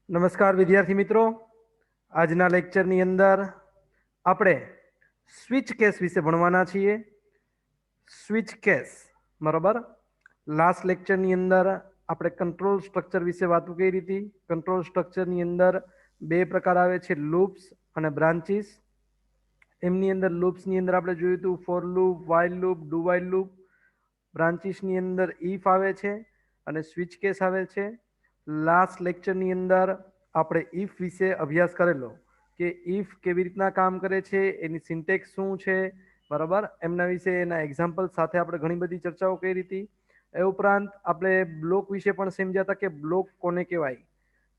નમસ્કાર વિદ્યાર્થી મિત્રો, આજના લેક્ચરની અંદર આપણે સ્વિચ કેસ વિશે ભણવાના છીએ. સ્વિચ કેસ, બરાબર. લાસ્ટ લેક્ચરની અંદર આપણે કંટ્રોલ સ્ટ્રક્ચર વિશે વાતો કરી હતી. કંટ્રોલ સ્ટ્રક્ચરની અંદર બે પ્રકાર આવે છે, લૂપ્સ અને બ્રાન્ચીસ. એમની અંદર લૂપ્સની અંદર આપણે જોયું હતું for loop, while loop, do while loop. બ્રાન્ચીસની અંદર ઇફ આવે છે અને સ્વિચ કેસ આવે છે. લાસ્ટ લેક્ચરની અંદર આપણે ઇફ વિશે અભ્યાસ કરેલો કે ઇફ કેવી રીતના કામ કરે છે, એની સિન્ટેક્સ શું છે, બરાબર. એમના વિશે એના એક્ઝામ્પલ સાથે આપણે ઘણી બધી ચર્ચાઓ કરી હતી. એ ઉપરાંત આપણે બ્લોક વિશે પણ સમજ્યા હતા કે બ્લોક કોને કહેવાય.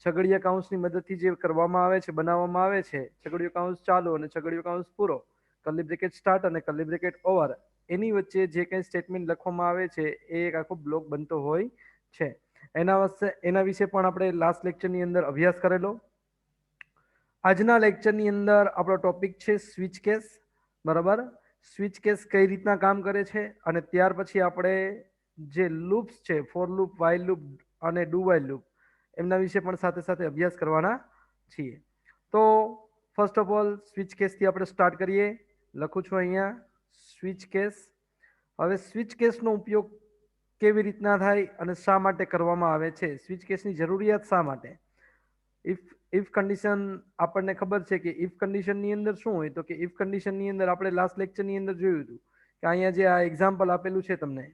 છગડીયા કૌંસની મદદથી જે કરવામાં આવે છે, બનાવવામાં આવે છે, છગડીયો કૌંસ ચાલુ અને છગડીયો કૌંસ પૂરો, કર્લી બ્રેકેટ સ્ટાર્ટ અને કર્લી બ્રેકેટ ઓવર, એની વચ્ચે જે કંઈ સ્ટેટમેન્ટ લખવામાં આવે છે એ એક આખો બ્લોક બનતો હોય છે. એના વિશે પણ આપણે લાસ્ટ લેક્ચરની અંદર અભ્યાસ કરેલો. આજના લેક્ચરની અંદર આપણો ટોપિક છે સ્વિચ કેસ, બરાબર. સ્વિચ કેસ કઈ રીતના કામ કરે છે અને ત્યાર પછી આપણે જે લૂપ્સ છે, ફોર લૂપ, વાઇલ લૂપ અને ડુ વાઇલ લૂપ, એમના વિશે પણ સાથે સાથે અભ્યાસ કરવાના છીએ. તો ફર્સ્ટ ઓફ ઓલ સ્વિચ કેસથી આપણે સ્ટાર્ટ કરીએ. લખું છું અહીંયા સ્વિચ કેસ. હવે સ્વિચ કેસનો ઉપયોગ કેવી રીતના થાય અને શા માટે કરવામાં આવે છે, સ્વિચ કેસની જરૂરિયાત શા માટે. ઇફ કન્ડિશન આપણને ખબર છે કે ઇફ કન્ડિશનની અંદર શું હોય, તો કે ઇફ કન્ડિશનની અંદર આપણે લાસ્ટ લેક્ચરની અંદર જોયું હતું કે અહીંયા જે આ એક્ઝામ્પલ આપેલું છે તમને,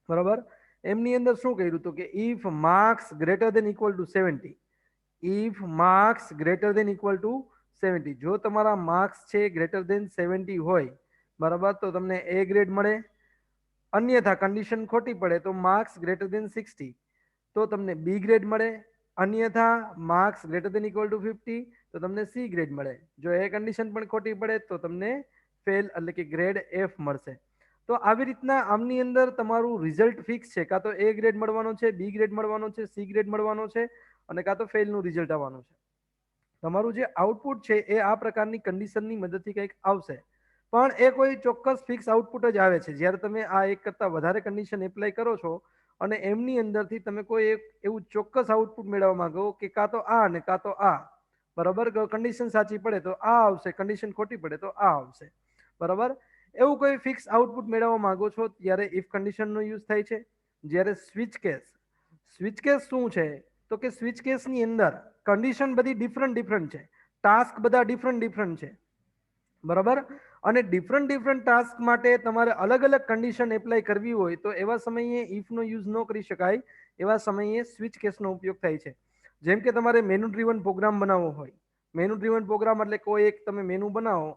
બરાબર. એમની અંદર શું કર્યું હતું કે if marks greater than equal to 70, if marks greater than equal to 70, જો તમારા માર્ક્સ છે ગ્રેટર દેન 70 હોય, બરાબર, તો તમને એ ગ્રેડ મળે. અન્યથા કન્ડિશન ખોટી પડે તો માર્ક્સ ગ્રેટર દેન 60 તો તમને બી ગ્રેડ મળે. અન્યથા marks greater than equal to 50 તો તમને સી ગ્રેડ મળે. જો એ કન્ડિશન પણ ખોટી પડે તો તમને ફેલ એટલે કે ગ્રેડ એફ મળશે. તો આવી રીતના આમની અંદર તમારું રિઝલ્ટ ફિક્સ છે, કાં તો એ ગ્રેડ મળવાનો છે, બી ગ્રેડ મળવાનો છે, સી ગ્રેડ મળવાનો છે અને કાં તો ફેલનું રિઝલ્ટ આવવાનું છે. તમારું જે આઉટપુટ છે એ આ પ્રકારની કન્ડિશનની મદદથી કંઈક આવશે, પણ એ કોઈ ચોક્કસ ફિક્સ આઉટપુટ જ આવે છે. જ્યારે તમે આ એક કરતાં વધારે કન્ડિશન એપ્લાય કરો છો અને એમની અંદરથી તમે કોઈ એક એવું ચોક્કસ આઉટપુટ મેળવવા માંગો કે કાં તો આ ને કાં તો આ, બરાબર. કન્ડિશન સાચી પડે તો આ આવશે, કન્ડિશન ખોટી પડે તો આ આવશે, બરાબર. એવું કોઈ ફિક્સ આઉટપુટ મેળવવા માંગો છો ત્યારે ઇફ કન્ડિશનનો યુઝ થાય છે. જ્યારે સ્વિચ કેસ, સ્વિચ કેસ શું છે તો કે સ્વિચ કેસની અંદર કન્ડિશન બધી ડિફરન્ટ છે, ટાસ્ક બધા ડિફરન્ટ છે, બરાબર. અને ડિફરન્ટ ટાસ્ક માટે તમારે અલગ અલગ કન્ડિશન એપ્લાય કરવી હોય તો એવા સમયે ઇફનો યુઝ ન કરી શકાય. એવા સમયે સ્વિચ કેસનો ઉપયોગ થાય છે. જેમ કે તમારે મેનુ ડ્રીવન પ્રોગ્રામ બનાવવો હોય, મેનુ ડ્રીવન પ્રોગ્રામ એટલે કોઈ એક તમે મેનુ બનાવો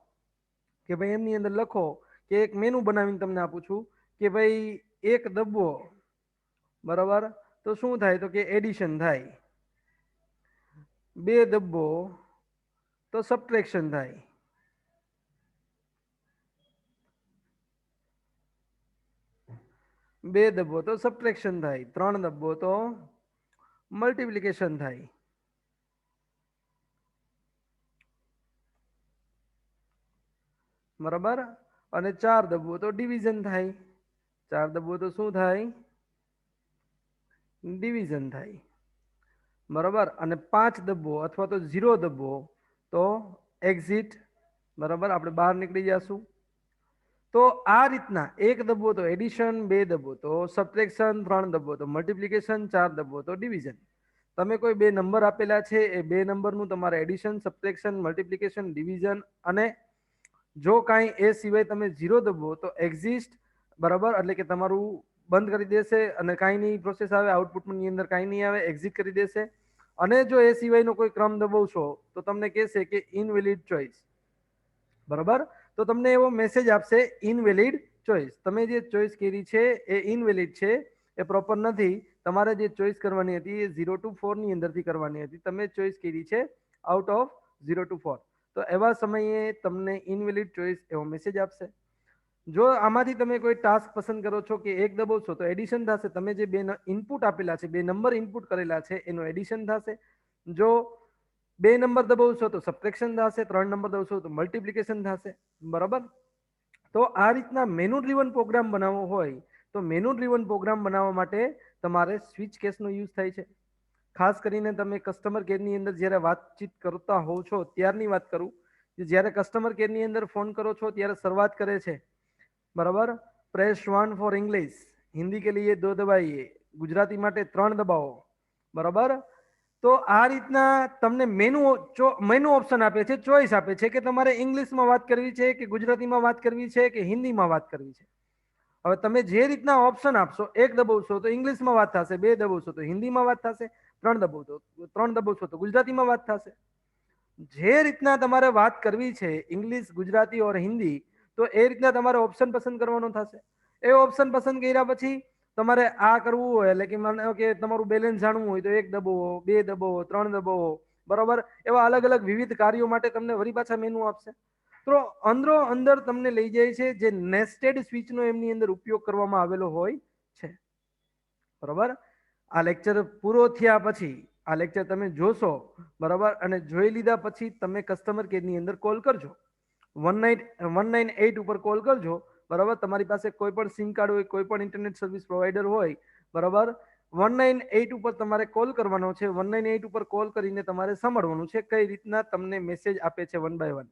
કે ભાઈ એમની અંદર લખો કે એક મેનુ બનાવીને તમને આપું છું કે ભાઈ એક ડબ્બો, બરાબર, તો શું થાય તો કે એડિશન થાય, બે ડબ્બો તો સબટ્રેક્શન થાય, બે ડબ્બો તો સબટ્રેક્શન થાય, ત્રણ ડબ્બો તો મલ્ટિપ્લિકેશન થાય, બરાબર. અને ચાર ડબ્બો તો ડિવિઝન થાય, ચાર ડબ્બો તો શું થાય, ડિવિઝન થાય, બરાબર. અને પાંચ ડબ્બો અથવા તો ઝીરો ડબ્બો તો એક્ઝિટ, બરાબર, આપણે બહાર નીકળી જશું. તો આ રીતના એક ડબ્બો તો એડિશન, બે ડબ્બો તો સબટ્રેક્શન, ત્રણ ડબ્બો તો મલ્ટિપ્લિકેશન, ચાર ડબ્બો તો ડિવિઝન. તમે કોઈ બે નંબર આપેલા છે, એ બે નંબરનું તમારે એડિશન, સબટ્રેક્શન, મલ્ટિપ્લિકેશન, ડિવિઝન અને જો કાંઈ એ સિવાય તમે ઝીરો દબો તો એક્ઝિસ્ટ, બરાબર, એટલે કે તમારું બંધ કરી દેશે અને કાંઈ નહીં પ્રોસેસ આવે, આઉટપુટની અંદર કાંઈ નહીં આવે, એક્ઝિટ કરી દેશે. અને જો એ સિવાયનો કોઈ ક્રમ દબાવશો તો તમને કહેશે કે ઇનવેલિડ ચોઇસ, બરાબર. તો તમને એવો મેસેજ આપશે ઇનવેલિડ ચોઇસ, તમે જે ચોઇસ કરી છે એ ઇનવેલિડ છે, એ પ્રોપર નથી. તમારે જે ચોઇસ કરવાની હતી એ 0 to 4 ની અંદરથી કરવાની હતી, તમે ચોઇસ કરી છે આઉટ ઓફ 0 to 4. તો એવા સમયે તમને ઇનવેલિડ ચોઇસ એવો મેસેજ આપશે. જો આમાંથી તમે કોઈ ટાસ્ક પસંદ કરો છો કે એક દબાવશો તો એડિશન થશે, તમે જે બે ઇનપુટ આપેલા છે, બે નંબર ઇનપુટ કરેલા છે એનું એડિશન થશે. જો બે નંબર દબાવશો તો સબટ્રેક્શન થશે, ત્રણ નંબર દબાવશો તો મલ્ટિપ્લિકેશન થશે, બરાબર. તો આ રીતના મેનુ ડ્રીવન પ્રોગ્રામ બનાવવો હોય તો મેનુ ડ્રીવન પ્રોગ્રામ બનાવવા માટે તમારે સ્વિચ કેસનો યુઝ થાય છે. ખાસ કરીને તમે કસ્ટમર કેરની અંદર જ્યારે વાતચીત કરતા હોવ છો ત્યારની વાત કરું, કે જ્યારે કસ્ટમર કેરની અંદર ફોન કરો છો ત્યારે શરૂઆત કરે છે, બરાબર, પ્રેસ 1 ફોર ઇંગ્લિશ, હિન્દી કે લીએ 2 દબાઈએ, ગુજરાતી માટે 3 દબાવો, બરાબર. તો આ રીતના તમને મેનુ ઓપ્શન આપે છે, ચોઈસ આપે છે કે તમારે ઇંગ્લિશમાં વાત કરવી છે કે ગુજરાતીમાં વાત કરવી છે કે હિન્દીમાં વાત કરવી છે. હવે તમે જે રીતના ઓપ્શન આપશો, 1 દબાવશો તો ઇંગ્લિશમાં વાત થશે, 2 દબાવશો તો હિન્દીમાં વાત થશે, 3 દબાવશો તો ગુજરાતીમાં વાત થશે. જે રીતના તમારે વાત કરવી છે ઇંગ્લિશ, ગુજરાતી ઓર હિન્દી, તો એ રીતના તમારે ઓપ્શન પસંદ કરવાનો થશે. એ ઓપ્શન પસંદ કર્યા પછી તમારે આ કરવું હોય, એટલે કે માનો કે તમારું બેલેન્સ જાણવું હોય તો 1 દબાવો, 2 દબાવો, 3 દબાવો, બરાબર. એવા અલગ અલગ વિવિધ કાર્યો માટે તમને વળી પાછા મેનુ આપશે. તો અંદરો અંદર તમને લઈ જાય છે, જે નેસ્ટેડ સ્વિચનો એમની અંદર ઉપયોગ કરવામાં આવેલો હોય છે, બરાબર. આ લેક્ચર પૂરો થયા પછી આ લેક્ચર તમે જોશો, બરાબર, અને જોઈ લીધા પછી તમે કસ્ટમર કેરની અંદર કોલ કરજો, 198 ઉપર કોલ કરજો, બરાબર. તમારી પાસે કોઈ પણ સિમ કાર્ડ હોય, કોઈ પણ ઇન્ટરનેટ સર્વિસ પ્રોવાઈડર હોય, બરાબર, 198 ઉપર તમારે કોલ કરવાનો છે. 198 ઉપર કોલ કરીને તમારે સાંભળવાનું છે કઈ રીતના તમને મેસેજ આપે છે 1 બાય 1.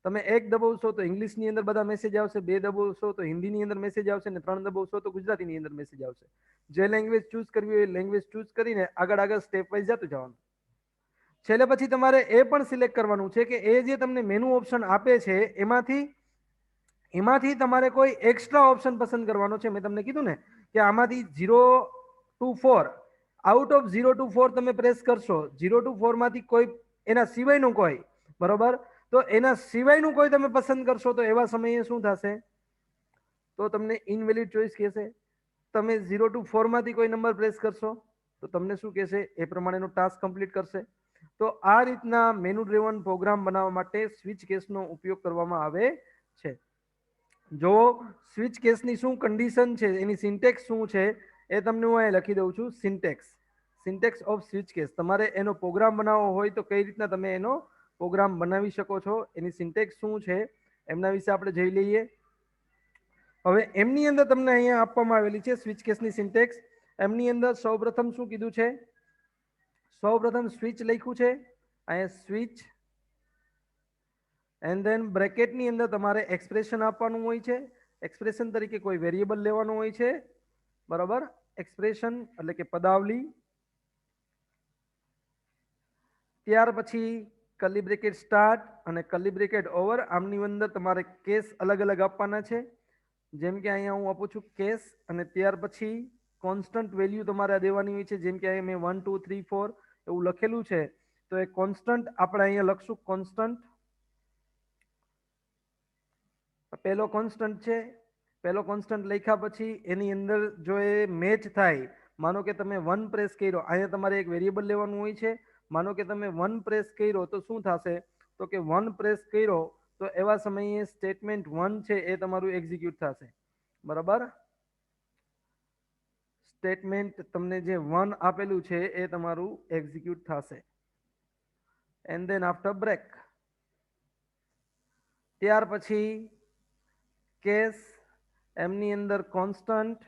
તમે 1 દબાવશો તો ઇંગ્લિશની અંદર બધા મેસેજ આવશે, 2 દબાવશો તો હિન્દીની અંદર મેસેજ આવશે, અને 3 દબાવશો તો ગુજરાતીની અંદર મેસેજ આવશે. જે લેંગ્વેજ ચૂઝ કરવી હોય એ લેંગ્વેજ ચૂઝ કરીને આગળ સ્ટેપ વાઇઝ જતું જવાનું. છેલ્લે પછી તમારે એ પણ સિલેક્ટ કરવાનું છે કે એ જે તમને મેનુ ઓપ્શન આપે છે એમાંથી તમારે કોઈ એક્સ્ટ્રા ઓપ્શન પસંદ કરવાનો છે. મેં તમને કીધું ને કે આમાંથી 0 to 4, આઉટ ઓફ 0 to 4 તમે પ્રેસ કરશો, 0 to 4 માંથી કોઈ એના સિવાયનું કોઈ, બરોબર, તો એના સિવાયનું કોઈ તમે પસંદ કરશો તો એવા સમયે શું થશે, તો તમને ઇનવેલિડ ચોઇસ કહેશે. તમે 0 to 4 માંથી કોઈ નંબર પ્રેસ કરશો તો તમને શું કહેશે, એ પ્રમાણેનો ટાસ્ક કમ્પ્લીટ કરશે. તો આ રીતના મેનુ ડ્રિવન પ્રોગ્રામ બનાવવા માટે સ્વિચ કેસનો ઉપયોગ કરવામાં આવે છે. જો સ્વિચ કેસની શું કન્ડિશન છે, એની સિન્ટેક્સ શું છે, એ તમને હું અહીં લખી દઉં છું. Syntax of switch case. તમારે એનો પ્રોગ્રામ બનાવવો હોય તો કઈ રીતના તમે એનો પ્રોગ્રામ બનાવી શકો છો, એની સિન્ટેક્સ શું છે, એમના વિશે આપણે જોઈ લઈએ. હવે એમની અંદર તમને અહીંયા આપવામાં આવેલી છે સ્વિચ કેસની સિન્ટેક્સ. એમની અંદર સૌપ્રથમ શું કીધું છે, સૌપ્રથમ સ્વિચ લખ્યું છે, અહીંયા સ્વિચ, એન્ડ ધેન બ્રેકેટની અંદર તમારે એક્સપ્રેશન આપવાનું હોય છે. એક્સપ્રેશન તરીકે કોઈ વેરિયેબલ લેવાનું હોય છે, બરાબર. એક્સપ્રેશન એટલે કે પદાવલી. ત્યાર પછી કર્લી બ્રેકેટ સ્ટાર્ટ અને કર્લી બ્રેકેટ ઓવર. આમની અંદર તમારે કેસ અલગ અલગ આપવાના છે. જેમ કે અહીંયા હું આપું છું કેસ, અને ત્યાર પછી કોન્સ્ટન્ટ વેલ્યુ તમારે દેવાની હોય છે. જેમ કે અહીંયા મેં 1 2 3 4 એવું લખેલું છે, તો એ કોન્સ્ટન્ટ આપણે અહીંયા લખશું. કોન્સ્ટન્ટ પહેલો કોન્સ્ટન્ટ છે. પહેલો કોન્સ્ટન્ટ લખ્યા પછી એની અંદર જો એ મેચ થાય, માનો કે તમે 1 પ્રેસ કર્યો, અહીંયા તમારે એક વેરિયેબલ લેવાનું હોય છે. માનો કે તમે 1 પ્રેસ કર્યો તો શું થશે, તો કે 1 પ્રેસ કર્યો તો એવા સમયે સ્ટેટમેન્ટ 1 છે એ તમારું એક્ઝિક્યુટ થશે, બરાબર. સ્ટેટમેન્ટ તમને જે 1 આપેલું છે એ તમારું એક્ઝિક્યુટ થશે. એન્ડ ધેન આફ્ટર બ્રેક, ત્યાર પછી કેસ, એમની અંદર કોન્સ્ટન્ટ,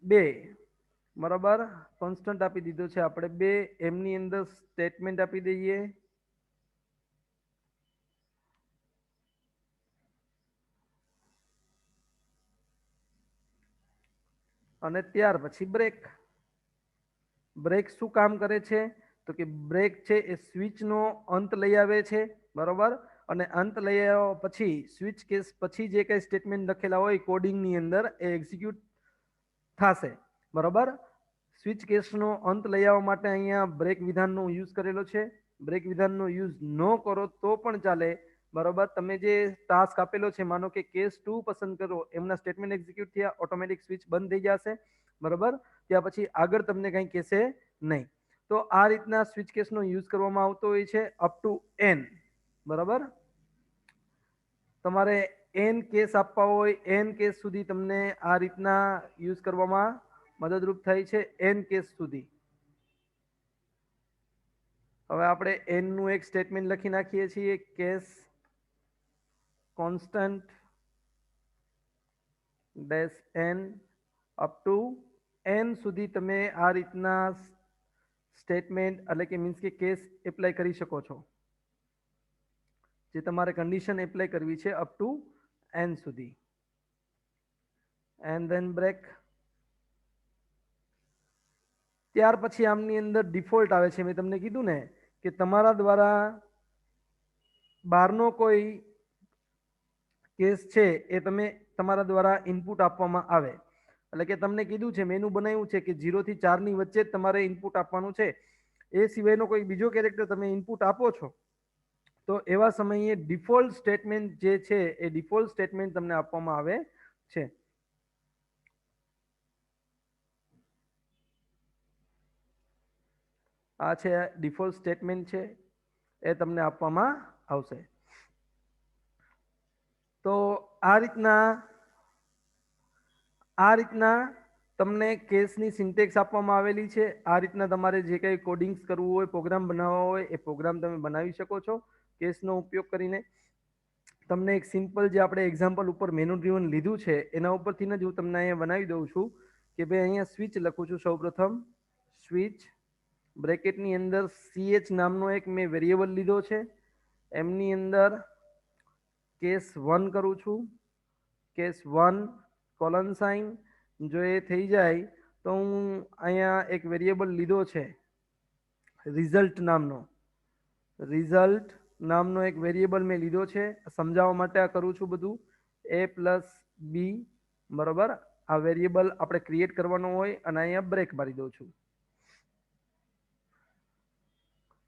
બે, બરાબર. કોન્સ્ટન્ટ આપી દીધો છે આપણે 2. એમની અંદર સ્ટેટમેન્ટ આપી દઈએ, અને ત્યાર પછી બ્રેક. બ્રેક શું કામ કરે છે, તો કે બ્રેક છે એ સ્વિચનો અંત લઈ આવે છે, બરોબર. અને અંત લઈ આવ્યા પછી સ્વિચ કેસ પછી જે કઈ સ્ટેટમેન્ટ લખેલા હોય કોડિંગની અંદર એ એક્ઝિક્યુટ થશે, બરોબર. સ્વિચ કેસનો અંત લઈ આવવા માટે અહીંયા બ્રેક વિધાનનો યુઝ કરેલો છે. બ્રેક વિધાનનો યુઝ ન કરો તો પણ ચાલે, બરોબર. તમે જે ટાસ્ક આપેલો છે, માનો કે કેસ 2 પસંદ કરો, એમના સ્ટેટમેન્ટ એક્ઝિક્યુટ થયા, ઓટોમેટિક સ્વિચ બંધ થઈ જશે, બરોબર. ત્યાં પછી આગળ તમને કંઈ કહેશે નહીં. તો આ રીતના સ્વિચ કેસનો યુઝ કરવામાં આવતો હોય છે અપ ટુ n, બરાબર. તમારે n કેસ આપવા હોય, n કેસ સુધી તમને આ રીતના યુઝ કરવામાં મદદરૂપ થાય છે, n કેસ સુધી. હવે આપણે n નું એક સ્ટેટમેન્ટ લખી નાખીએ છીએ, case constant dash n up to n સુધી તમે આ રીતના સ્ટેટમેન્ટ એટલે કે મીન્સ કે કેસ એપ્લાય કરી શકો છો. જે તમારે કન્ડિશન એપ્લાય કરવી છે અપ ટુ એન સુધી. And then break. ત્યાર પછી આમની અંદર ડિફોલ્ટ આવે છે. મેં તમને કીધું ને કે તમારા દ્વારા બહારનો કોઈ કેસ છે એ તમે તમારા દ્વારા ઇનપુટ આપવામાં આવે. એટલે કે તમને કીધું છે મેનુ બનાવ્યું છે કે 0 થી 4 ની વચ્ચે જ તમારે ઇનપુટ આપવાનું છે. એ સિવાયનો કોઈ બીજો કેરેક્ટર તમે ઇનપુટ આપો છો તો એવા સમયે ડિફોલ્ટ સ્ટેટમેન્ટ જે છે એ ડિફોલ્ટ સ્ટેટમેન્ટ તમને આપવામાં આવે છે. આ છે ડિફોલ્ટ સ્ટેટમેન્ટ છે એ તમને આપવામાં આવશે. તો આ રીતના તમને કેસની સિન્ટેક્સ આપવામાં આવેલી છે. આ રીતના તમારે જે કંઈ કોડિંગ્સ કરવું હોય, પ્રોગ્રામ બનાવવા હોય એ પ્રોગ્રામ તમે બનાવી શકો છો કેસનો ઉપયોગ કરીને. તમને એક સિમ્પલ જે આપણે એક્ઝામ્પલ ઉપર મેનુ ડ્રીવન લીધું છે એના ઉપરથી જ હું તમને અહીંયા બનાવી દઉં છું કે ભાઈ અહીંયા સ્વિચ લખું છું. સૌપ્રથમ સ્વિચ બ્રેકેટની અંદર ch નામનો એક મેં વેરિયેબલ લીધો છે. એમની અંદર કેસ 1 કરું છું. Case 1 colon sign. જો એ થઈ જાય તો હું અહીંયા એક વેરિયેબલ લીધો છે રિઝલ્ટ નામનો. રિઝલ્ટ નામનો એક વેરિયેબલ મેં લીધો છે. સમજાવવા માટે આ કરું છું બધું. a પ્લસ બી બરોબર. આ વેરિયેબલ આપણે ક્રિએટ કરવાનો હોય અને અહીંયા બ્રેક મારી દઉં છું.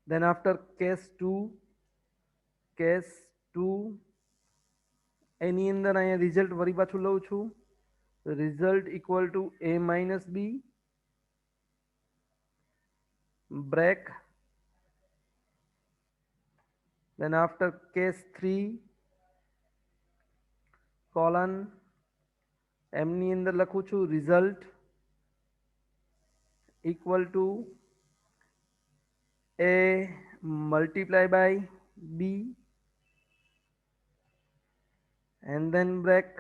દેન આફ્ટર કેસ 2 એની અંદર અહીંયા રિઝલ્ટ વળી પાછું લઉં છું. Result equal to a minus b break. then after case 3 colon એમની અંદર લખું છું result equal to a multiply by b and then break.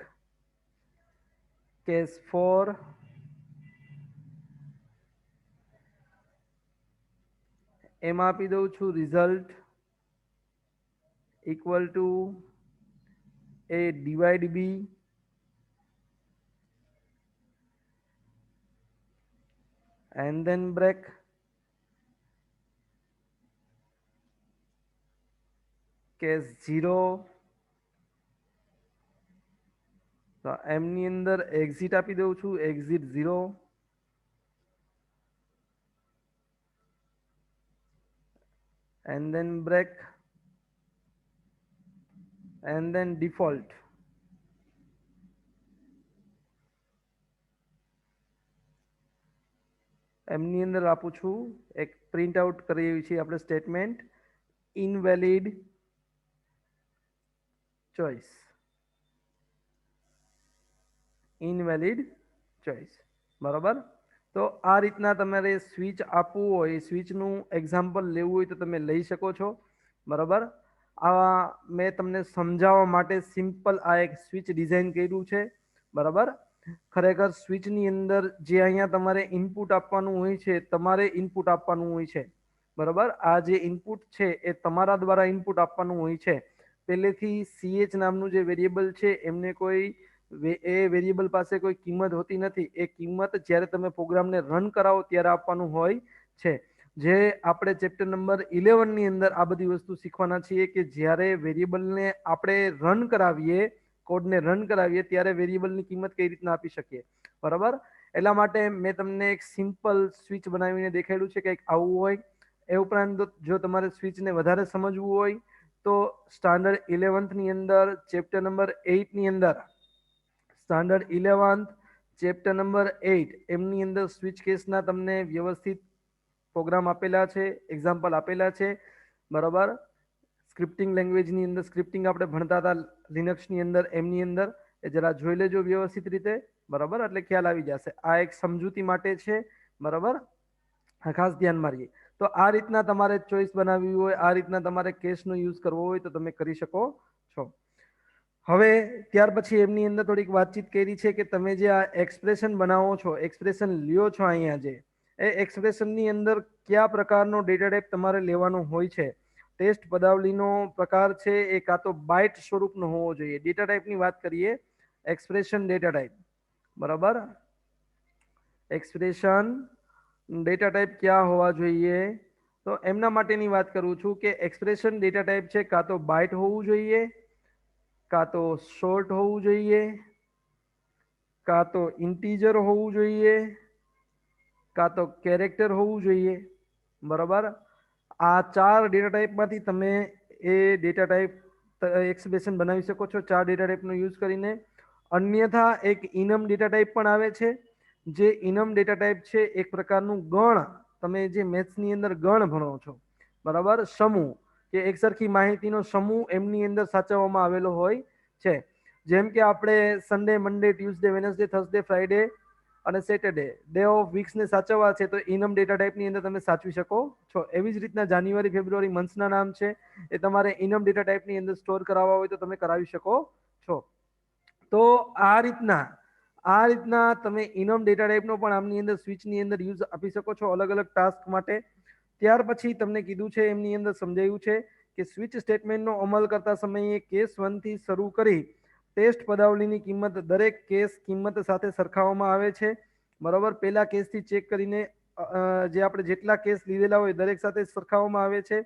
case 4 એમાં આપી દઉં છું result equal to a divide b and then break. case 0 તો એમની અંદર એક્ઝિટ આપી દઉં છું exit 0 and then break and then default. એમની અંદર આપું છું એક પ્રિન્ટ આઉટ કરીએ છીએ આપણે statement invalid choice. Invalid choice બરાબર. તો આ રીતના તમારે સ્વિચ આપવું હોય, સ્વિચનું એક્ઝામ્પલ લેવું હોય તો તમે લઈ શકો છો બરાબર. આ મેં તમને સમજાવવા માટે સિમ્પલ આ એક સ્વિચ ડિઝાઇન કર્યું છે બરાબર. ખરેખર સ્વિચની અંદર જે અહીંયા તમારે ઇનપુટ આપવાનું હોય છે તમારે ઇનપુટ આપવાનું હોય છે બરાબર. આ જે ઇનપુટ છે એ તમારા દ્વારા ઇનપુટ આપવાનું હોય છે. પહેલેથી ch નામનું જે વેરિયેબલ છે એમને કોઈ એ વેરિયેબલ પાસે કોઈ કિંમત હોતી નથી. એ કિંમત જ્યારે તમે પ્રોગ્રામને રન કરાવો ત્યારે આપવાનું હોય છે. જે આપણે ચેપ્ટર નંબર 11 ની અંદર આ બધી વસ્તુ શીખવાના છીએ કે જ્યારે વેરિયેબલને આપણે રન કરાવીએ, કોડને રન કરાવીએ ત્યારે વેરિયેબલની કિંમત કઈ રીતના આપી શકીએ બરાબર. એટલા માટે મેં તમને એક સિમ્પલ સ્વિચ બનાવીને દેખાડ્યું છે કંઈક આવું હોય. એ ઉપરાંત જો તમારે સ્વિચને વધારે સમજવું હોય તો સ્ટાન્ડર્ડ 11th ની અંદર ચેપ્ટર નંબર 8 ની અંદર સ્ટાન્ડર્ડ 11th ચેપ્ટર નંબર 8 એમની અંદર સ્વિચ કેસના તમને વ્યવસ્થિત પ્રોગ્રામ આપેલા છે, એક્ઝામ્પલ આપેલા છે બરાબર. સ્ક્રિપ્ટિંગ લેંગ્વેજની અંદર સ્ક્રિપ્ટિંગ આપણે ભણતા હતા લિનક્સની અંદર, એમની અંદર એ જરા જોઈ લેજો વ્યવસ્થિત રીતે બરાબર. એટલે ખ્યાલ આવી જશે. આ એક સમજૂતી માટે છે બરાબર. ખાસ ધ્યાન મારીએ. તો આ રીતના તમારે ચોઈસ બનાવવી હોય, આ રીતના તમારે કેસનો યુઝ કરવો હોય તો તમે કરી શકો છો. હવે ત્યાર પછી એમની અંદર થોડીક વાતચીત કરી છે કે તમે જે આ એક્સપ્રેશન બનાવો છો, એક્સપ્રેશન લ્યો છો અહીંયા જે, એ એક્સપ્રેશનની અંદર કયા પ્રકારનો ડેટા ટાઈપ તમારે લેવાનો હોય છે. ટેસ્ટ પદાવલીનો પ્રકાર છે એ કાં તો બાઇટ સ્વરૂપનો હોવો જોઈએ. ડેટા ટાઈપની વાત કરીએ, એક્સપ્રેશન ડેટા ટાઈપ, બરાબર. એક્સપ્રેશન ડેટા ટાઈપ ક્યાં હોવા જોઈએ, તો એમના માટેની વાત કરું છું કે એક્સપ્રેશન ડેટા ટાઈપ છે કાં તો બાઇટ હોવું જોઈએ, કાં તો શોર્ટ હોવું જોઈએ, કાં તો ઇન્ટીજર હોવું જોઈએ, કાં તો કેરેક્ટર હોવું જોઈએ, બરાબર. આ 4 ડેટા ટાઈપમાંથી તમે એ ડેટા ટાઈપ એક્સપ્રેશન બનાવી શકો છો 4 ડેટા ટાઈપનો યુઝ કરીને. અન્યથા એક ઇનમ ડેટા ટાઈપ પણ આવે છે. જે ઇનમ ડેટા ટાઈપ છે એક પ્રકારનું ગણ, તમે જે મેથ્સની અંદર ગણ ભણો છો, બરાબર, સમૂહ કે એક સરખી માહિતીનો સમૂહ એમની અંદર સાચવવામાં આવેલો હોય છે. જેમ કે આપણે સન્ડે, મંડે, ટ્યુઝડે, વેનસડે, થર્સડે, ફ્રાઈડે અને સેટરડે ડે ઓફ વીક્સને સાચવવા છે, તો ઇનમ ડેટા ટાઈપની અંદર તમે સાચવી શકો છો. એવી જ રીતના જાન્યુઆરી, ફેબ્રુઆરી મંથ્સના નામ છે એ તમારે ઇનમ ડેટા ટાઈપની અંદર સ્ટોર કરાવવા હોય તો તમે કરાવી શકો છો. તો આ રીતના તમે ઇનમ ડેટા ટાઈપનો પણ આમની અંદર સ્વિચની અંદર યુઝ આપી શકો છો અલગ અલગ ટાસ્ક માટે. ત્યાર પછી તમને કીધું છે એમની અંદર સમજાયું છે કે સ્વિચ સ્ટેટમેન્ટનો અમલ કરતા સમયે કેસ 1 થી શરૂ કરી ટેસ્ટ પદાવલીની કિંમત દરેક કેસ કિંમત સાથે સરખાવવામાં આવે છે, બરાબર. પહેલા કેસથી ચેક કરીને જે આપણે જેટલા કેસ લીધેલા હોય દરેક સાથે સરખાવવામાં આવે છે.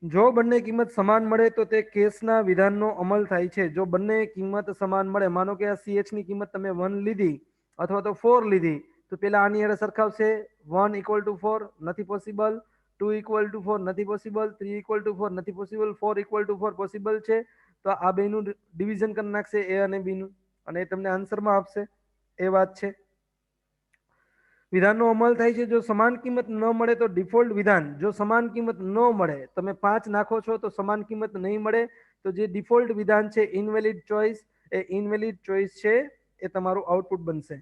જો બંને કિંમત સમાન મળે તો તે કેસના વિધાનનો અમલ થાય છે. જો બંને કિંમત સમાન મળે, માનો કે આ CHની કિંમત તમે 1 લીધી અથવા તો 4 લીધી, તો પેલા આની હારે સરખાવશે. 1 = 4 નથી પોસિબલ, 2 = 4 નથી પોસિબલ, 3 = 4 નથી પોસિબલ, 4 = 4 પોસિબલ છે. તો આ બેનું ડિવિઝન કરી નાખશે, એ અને બીનું, અને એ તમને આન્સરમાં આપશે. એ વાત છે. વિધાનનો અમલ થાય છે જો સમાન કિંમત ન મળે તો ડિફોલ્ટ વિધાન. જો સમાન કિંમત ન મળે, તમે 5 નાખો છો તો સમાન કિંમત નહીં મળે, તો જે ડિફોલ્ટ વિધાન છે ઇનવેલિડ ચોઇસ, એ ઇનવેલિડ ચોઇસ છે એ તમારું આઉટપુટ બનશે.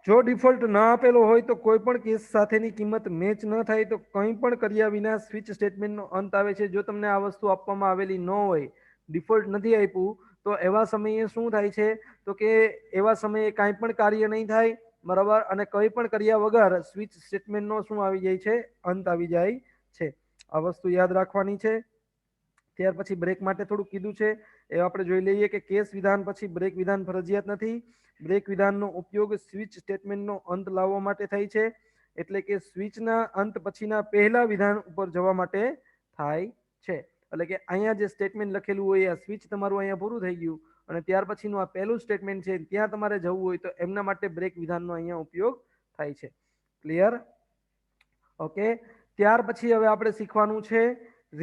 જો ડિફોલ્ટ ન આપેલો હોય તો કોઈ પણ કેસ સાથેની કિંમત મેચ ન થાય તો કંઈ પણ કર્યા વિના સ્વિચ સ્ટેટમેન્ટનો અંત આવે છે. જો તમને આ વસ્તુ આપવામાં આવેલી ન હોય, ડિફોલ્ટ નથી આપ્યું, તો એવા સમયે શું થાય છે, તો કે એવા સમયે કાંઈ પણ કાર્ય નહીં થાય, બરાબર. અને કંઈ પણ કર્યા વગર સ્વિચ સ્ટેટમેન્ટનો શું આવી જાય છે, અંત આવી જાય છે. આ વસ્તુ યાદ રાખવાની છે. ત્યાર પછી બ્રેક માટે થોડુંક કીધું છે, એ આપણે જોઈ લઈએ કે કેસ વિધાન પછી બ્રેક વિધાન ફરજિયાત નથી. બ્રેક વિધાનનો ઉપયોગ સ્વિચ સ્ટેટમેન્ટનો અંત લાવવા માટે થાય છે, એટલે કે સ્વિચના અંત પછીના પહેલા વિધાન ઉપર જવા માટે થાય છે. એટલે કે અહીંયા જે સ્ટેટમેન્ટ લખેલું હોય, આ સ્વિચ તમારું અહીંયા પૂરું થઈ ગયું અને ત્યાર પછીનું આ પહેલું સ્ટેટમેન્ટ છે, ત્યાં તમારે જવું હોય તો એમના માટે બ્રેક વિધાનનો અહીંયા ઉપયોગ થાય છે. ક્લિયર? ઓકે. ત્યાર પછી હવે આપણે શીખવાનું છે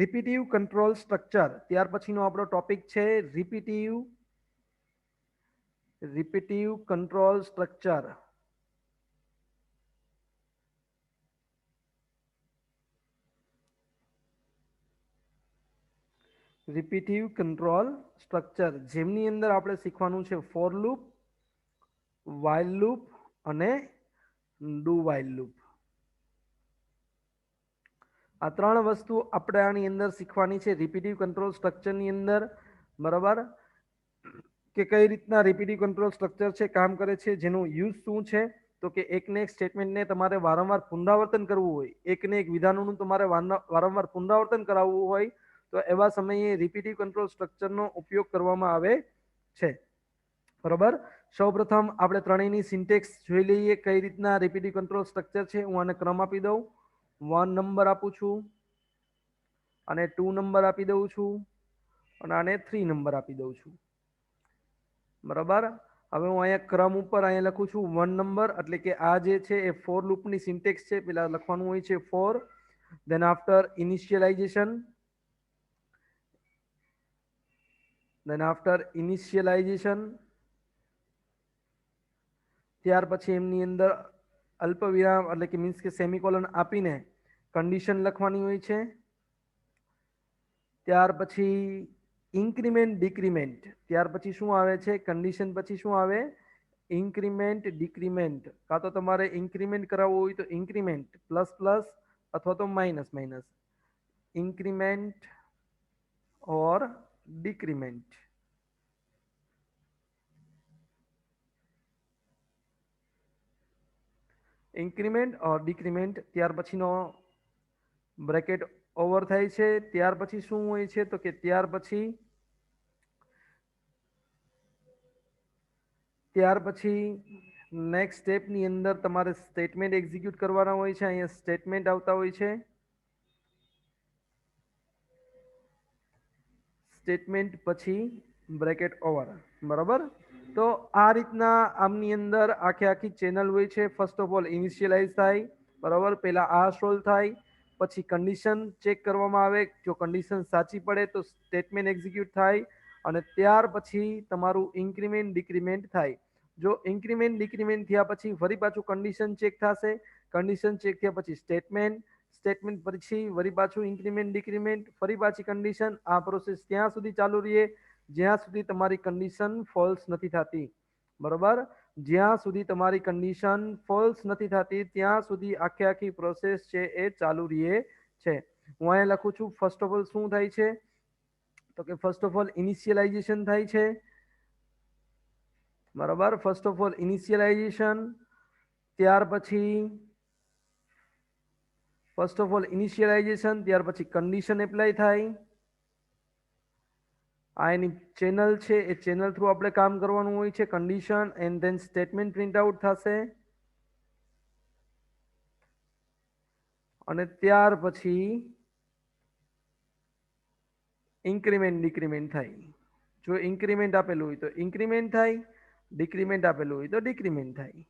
રિપીટિવ કંટ્રોલ સ્ટ્રક્ચર. ત્યાર પછીનો આપણો ટોપિક છે રિપીટિવ કંટ્રોલ સ્ટ્રક્ચર. રિપીટિવ કંટ્રોલ સ્ટ્રક્ચર, જેમની અંદર આપણે શીખવાનું છે ફોર લૂપ, while લૂપ અને ડુ while લૂપ. આ 3 વસ્તુ આપણે આની અંદર શીખવાની છે રિપીટિવ કંટ્રોલ સ્ટ્રક્ચરની અંદર, બરાબર. કે કઈ રીતના રિપીટિવ કંટ્રોલ સ્ટ્રક્ચર છે, કામ કરે છે, જેનું યુઝ શું છે. તો કે એકને એક સ્ટેટમેન્ટને તમારે વારંવાર પુનરાવર્તન કરવું હોય, એકને એક વિધાનોનું તમારે વારંવાર પુનરાવર્તન કરાવવું હોય, તો એવા સમયે રિપીટિવ કંટ્રોલ સ્ટ્રક્ચરનો ઉપયોગ કરવામાં આવે છે, બરાબર. સૌપ્રથમ આપણે ત્રણેયની સિન્ટેક્સ જોઈ લઈએ કઈ રીતના રિપીટિવ કંટ્રોલ સ્ટ્રક્ચર છે. હું આને ક્રમ આપી દઉં. 1 નંબર આપું છું, અને 2 નંબર આપી દઉં છું, અને આને 3 નંબર આપી દઉં છું, બરાબર. હવે હું અહીંયા ક્રમ ઉપર અહીંયા લખું છું 1 નંબર, એટલે કે આ જે છે એ ફોર લૂપની સિન્ટેક્સ છે. પેલા લખવાનું હોય છે ફોર, ધેન આફ્ટર ઇનિશિયલાઇઝેશન, ત્યાર પછી એમની અંદર અલ્પ વિરામ એટલે કે મીન્સ કે સેમિકોલન આપીને કન્ડિશન લખવાની હોય છે. ત્યાર પછી ઇન્ક્રીમેન્ટ ડિક્રીમેન્ટ, ત્યાર પછી શું આવે છે, કન્ડિશન પછી શું આવે, ઇન્ક્રીમેન્ટ ડિક્રીમેન્ટ. કાં તો તમારે ઇન્ક્રીમેન્ટ કરાવવું હોય તો ઇન્ક્રીમેન્ટ પ્લસ પ્લસ અથવા તો માઇનસ માઇનસ, ઇન્ક્રીમેન્ટ ઓર decrement. ઇન્ક્રીમેન્ટ ઓર ડિક્રીમેન્ટ, ત્યાર પછીનો બ્રેકેટ ઓવર થાય છે. ત્યાર પછી શું હોય છે તો કે ત્યાર પછી નેક્સ્ટ સ્ટેપની અંદર તમારે સ્ટેટમેન્ટ એક્ઝિક્યુટ કરવાના હોય છે. અહીંયા સ્ટેટમેન્ટ આવતા હોય છે. સ્ટેટમેન્ટ પછી બ્રેકેટ ઓવર, બરાબર. તો આ રીતના આમની અંદર આખી ચેનલ હોય છે. ફર્સ્ટ ઓફ ઓલ ઇનિશિયલાઇઝ થાય, બરાબર. પહેલા આ સોલ્વ થાય, પછી કન્ડિશન ચેક કરવામાં આવે. જો કન્ડિશન સાચી પડે તો સ્ટેટમેન્ટ એક્ઝિક્યુટ થાય, અને ત્યાર પછી તમારું ઇન્ક્રીમેન્ટ ડિક્રીમેન્ટ થાય. જો ઇન્ક્રીમેન્ટ ડિક્રીમેન્ટ થયા પછી ફરી પાછું કન્ડિશન ચેક થશે. કન્ડિશન ચેક થયા પછી સ્ટેટમેન્ટ પછી વળી પાછું ઇન્ક્રીમેન્ટ ડિક્રીમેન્ટ, ફરી પાછી કન્ડિશન. આ પ્રોસેસ ત્યાં સુધી ચાલુ રહે જ્યાં સુધી તમારી કન્ડિશન ફોલ્સ નથી થતી, બરોબર. જ્યાં સુધી તમારી કન્ડિશન ફોલ્સ નથી થતી ત્યાં સુધી આખી પ્રોસેસ છે એ ચાલુ રહે છે. હું અહીંયા લખું છું ફર્સ્ટ ઓફ ઓલ શું થાય છે તો કે ફર્સ્ટ ઓફ ઓલ ઇનિશિયલાઇઝેશન થાય છે, બરાબર. ફર્સ્ટ ઓફ ઓલ ઇનિશિયલાઇઝેશન, ત્યાર પછી કન્ડિશન એપ્લાય થાય. આ એની ચેનલ છે, એ ચેનલ થ્રુ આપણે કામ કરવાનું હોય છે. Condition and then statement print out થશે, અને ત્યાર પછી ઇન્ક્રીમેન્ટ ડિક્રીમેન્ટ થાય. જો ઇન્ક્રીમેન્ટ આપેલું હોય તો ઇન્ક્રીમેન્ટ થાય, ડિક્રીમેન્ટ આપેલું હોય તો ડિક્રીમેન્ટ થાય,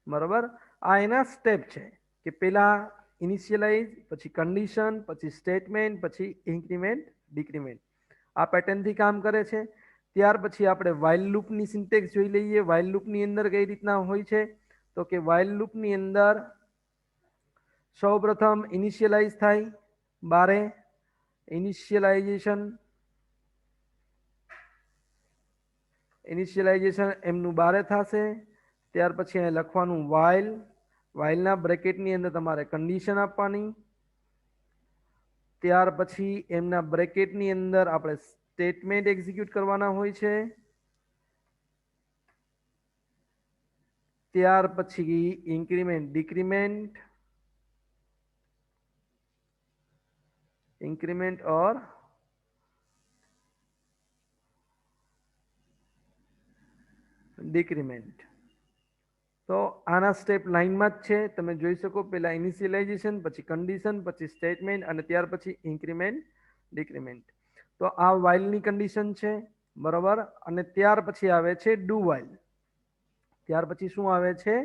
બરાબર. આ એના સ્ટેપ છે કે પેલા ઇનિશિયલાઇઝ, પછી કન્ડિશન, પછી સ્ટેટમેન્ટ, પછી ઇન્ક્રીમેન્ટ ડિક્રીમેન્ટ. આ પેટર્નથી કામ કરે છે. ત્યાર પછી આપણે વાઇલ લૂપની સિન્ટેક્સ જોઈ લઈએ. વાઇલ લૂપની અંદર કઈ રીતના હોય છે તો કે વાઇલ લૂપની અંદર સૌપ્રથમ ઇનિશિયલાઇઝ થાય, બારે ઇનિશિયલાઇઝેશન એમનું બારે થશે. ત્યાર પછી અહીં લખવાનું વાઇલના બ્રેકેટની અંદર તમારે કન્ડિશન આપવાની. ત્યાર પછી એમના બ્રેકેટની અંદર આપણે સ્ટેટમેન્ટ એક્ઝિક્યુટ કરવાના હોય છે. ત્યાર પછી ઇન્ક્રીમેન્ટ ડિક્રીમેન્ટ, ઇન્ક્રીમેન્ટ ઓર ડિક્રીમેન્ટ. તો આના સ્ટેપ લાઇનમાં જ છે, તમે જોઈ શકો. પહેલા ઇનિશિયલાઇઝેશન, પછી કન્ડિશન, પછી સ્ટેટમેન્ટ, અને ત્યાર પછી ઇન્ક્રીમેન્ટ ડિક્રીમેન્ટ. તો આ વાઇલની કન્ડિશન છે, બરાબર. અને ત્યાર પછી આવે છે ડુ વાઇલ. ત્યાર પછી શું આવે છે?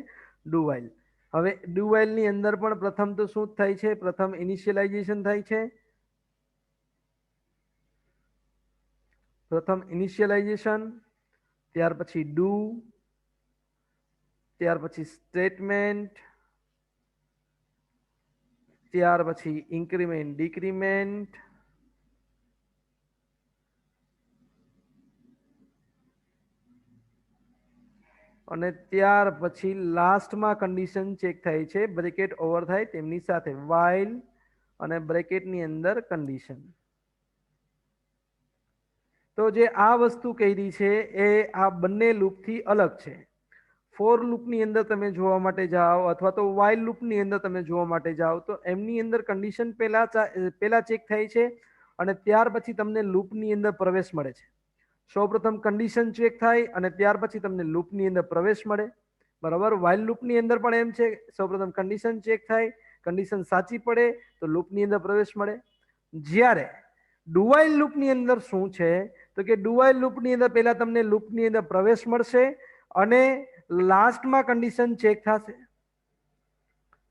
Do while. હવે ડુ વાઇલની અંદર પણ પ્રથમ તો શું થાય છે? પ્રથમ ઇનિશિયલાઇઝેશન થાય છે. ત્યાર પછી ડુ, ત્યાર પછી સ્ટેટમેન્ટ, ત્યાર પછી ઇન્ક્રીમેન્ટ ડિક્રીમેન્ટ, અને ત્યાર પછી લાસ્ટમાં કન્ડિશન ચેક થાય છે, બ્રેકેટ ઓવર થાય તેમની સાથે. વાઇલ અને બ્રેકેટની અંદર કન્ડિશન. તો જે આ વસ્તુ કરી છે એ આ બંને લૂપથી અલગ છે. ફોર લૂપની અંદર તમે જોવા માટે જાઓ, અથવા તો વાઇલ લૂપની અંદર તમે જોવા માટે જાઓ, તો એમની અંદર કન્ડિશન પહેલા ચેક થાય છે, અને ત્યાર પછી તમને લૂપની અંદર પ્રવેશ મળે છે. સૌપ્રથમ કન્ડિશન ચેક થાય અને ત્યાર પછી તમને લૂપની અંદર પ્રવેશ મળે, બરાબર. વાઇલ લૂપની અંદર પણ એમ છે, સૌપ્રથમ કન્ડિશન ચેક થાય, કન્ડિશન સાચી પડે તો લૂપની અંદર પ્રવેશ મળે. જ્યારે ડુ વાઇલ લૂપની અંદર શું છે તો કે ડુ વાઇલ લૂપની અંદર પહેલા તમને લૂપની અંદર પ્રવેશ મળશે, અને લાસ્ટમાં કન્ડિશન ચેક થશે,